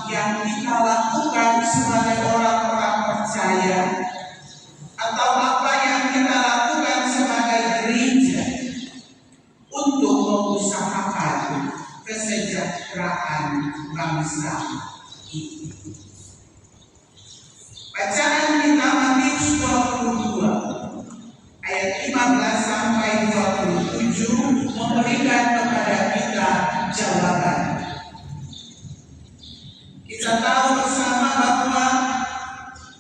yang kita lakukan sebagai orang-orang percaya, atau apa yang kita lakukan sebagai gereja untuk mengusahakan kesejahteraan bangsa ini. Bacaan kita Matius 22 ayat 15 sampai 27 memberikan kepada kita jawaban. Kita tahu bersama bahwa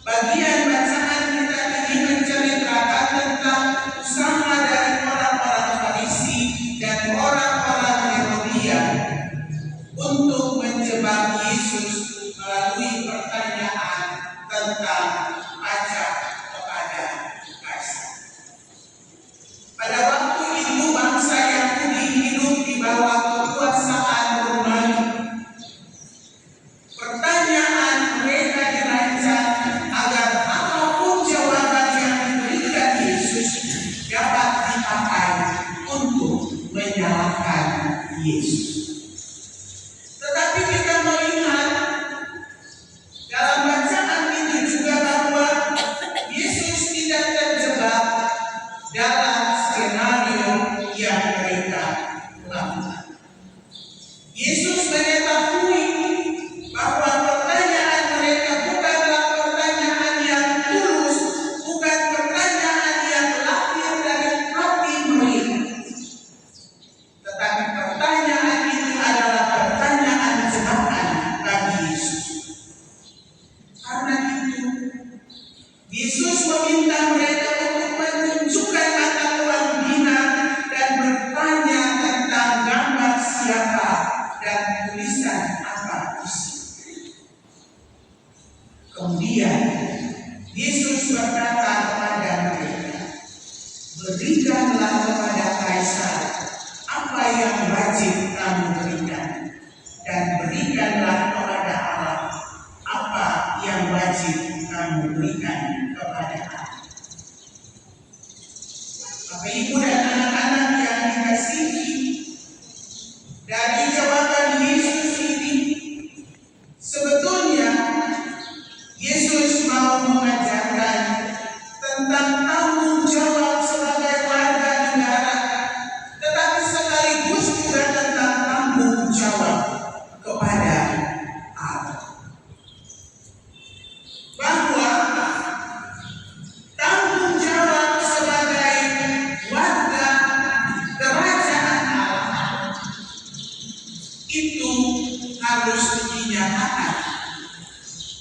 bagian bacaan kita ini menceritakan tentang usaha dari orang-orang Farisi dan orang-orang Herodian untuk menjebak Yesus melalui pertanyaan tentang pajak kepada Kaisar. Pada waktu itu bangsa Yahudi hidup di bawah kekuasaan Romawi. Pertanyaan mereka dirancang agar apapun jawaban yang diberikan Yesus dapat dipakai untuk menyalahkan Yesus. Tetapi kita melihat dalam bacaan ini juga bahwa Yesus tidak terjebak dalam skenario yang mereka lakukan. Yesus mengetahui bahwa pertanyaan mereka bukanlah pertanyaan yang tulus, bukan pertanyaan yang lahir dari hati mereka, tetapi pertanyaan itu adalah pertanyaan jebakan bagi Yesus. Karena itu, Yesus meminta mereka untuk menunjukkan mata uang dinar dan bertanya tentang gambar siapa dan tulisan apa isi. Kemudian Yesus berkata kepada mereka, berikanlah kepada Kaisar apa yang wajib kamu berikan, dan berikanlah kepada Allah apa yang wajib kamu berikan kepada Allah. Bapak, Ibu, dan anak-anak yang dikasihi, dari jawaban Yesus ini sebetulnya Yesus mau mengajarkan tentang tanggung jawab sebagai warga negara, tetapi sekaligus juga tentang tanggung jawab kepada Allah. Bahwa tanggung jawab sebagai warga kerajaan Allah itu harus dinyatakan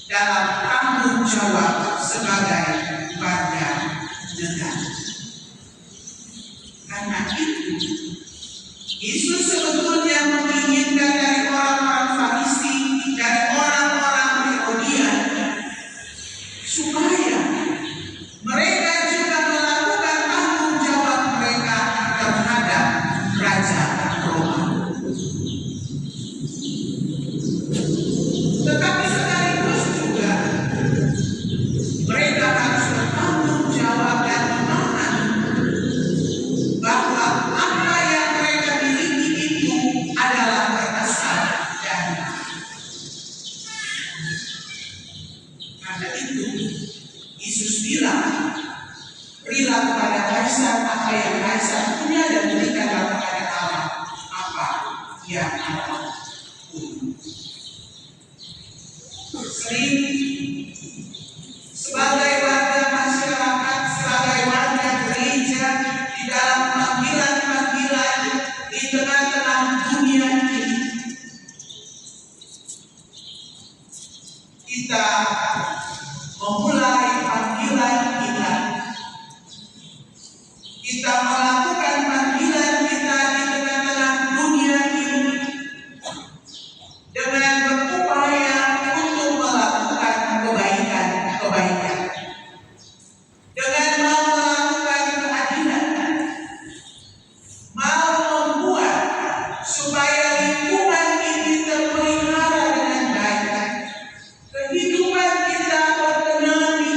dalam tanggung jawab sebagai warga negara. Karena itu, Yesus sebetulnya menginginkan dari orang-orang Farisi, dari orang-orang Herodian, supaya mereka juga melakukan tanggung jawab mereka terhadap Raja Roma. Tetapi sekaligus juga mereka harus bertanggung jawab dan memahami bahwa apa yang mereka miliki itu adalah berasal dari Allah. Karena itu Yesus bilang, berilah kepada Kaisar apa yang Kaisar punya, dan berikanlah kepada Allah apa yang Allah punya. Sering sebagai warga masyarakat, sebagai warga gereja, di dalam panggilan-panggilan di tengah-tengah dunia ini, kita memulai panggilan kita. Kita melakukan panggilan kita di tengah-tengah dunia ini dengan berupaya untuk melakukan kebaikan, dengan mau melakukan keadilan, mau membuat supaya lingkungan ini terpelihara dengan baik, kehidupan kita berkenan di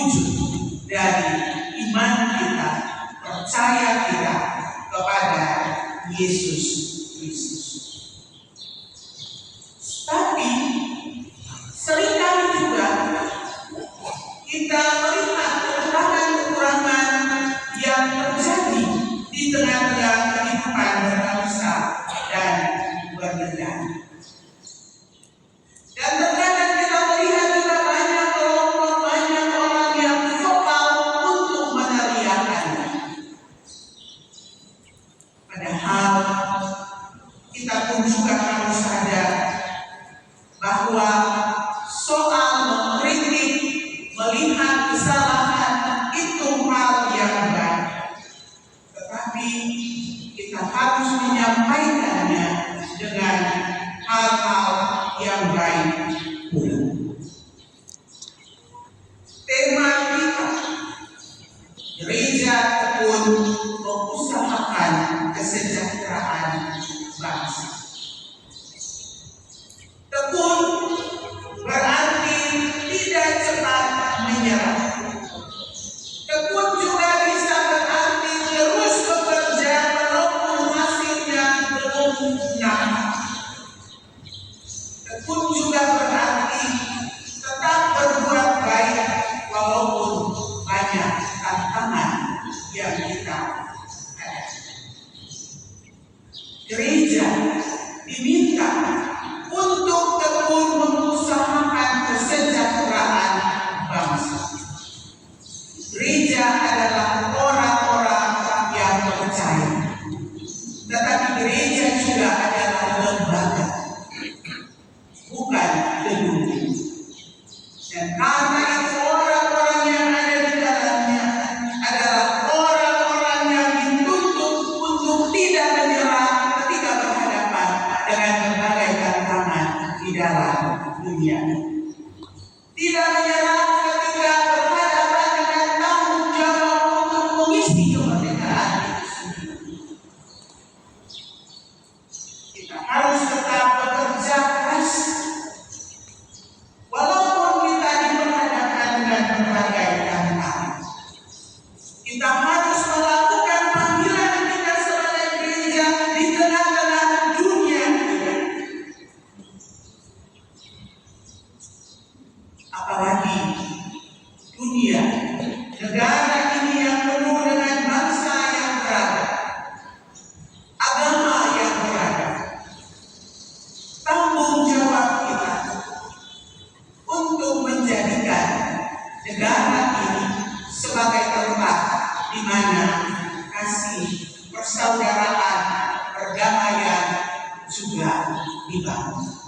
wujud dari iman kita, percaya kita kepada Yesus Kristus. Tapi seringkali juga kita melihat kekurangan-kekurangan yang terjadi di tengah-tengah kehidupan berbangsa dan bernegara. Dan terkadang kita melihat juga banyak kelompok, banyak orang yang vokal untuk meneriakannya. Padahal kita pun juga harus sadar bahwa soal mengkritik, melihat kesalahan itu hal yang baik. Tetapi kita harus menyampaikannya dengan hal-hal yang baik pula. Tema kita, Gereja Tekun mengusahakan kesejahteraan bangsa. Tekun berarti tidak cepat menyerah. Tekun juga bisa berarti terus bekerja walaupun hasilnya belum nampak. Tekun juga berarti tetap berbuat baik walaupun banyak tantangan yang kita hadapi. Gereja diminta untuk tekun mengusahakan kesejahteraan bangsa. Gereja adalah orang-orang yang percaya, tetapi gereja juga adalah lembaga, bukan gedung. Dan karena itu orang-orang yang ada di dalamnya adalah orang-orang yang dituntut untuk tidak menyerah ketika berhadapan dengan berbagai tantangan di dalam dunia. Tidak menyerah ketika berhadapan dengan tanggung jawab untuk mengisi kemerdekaan itu sendiri. Kita harus tetap bekerja keras walaupun kita diperhadapkan dengan berbagai tantangan. Kita harus melakukan panggilan kita sebagai gereja di tengah-tengah dunia ini. Apalagi dunia, negara ini yang penuh dengan bangsa yang beragam, agama yang beragam. Tanggung jawab kita untuk menjadikan negara ini sebagai tempat di mana kasih, persaudaraan, perdamaian juga dibangun.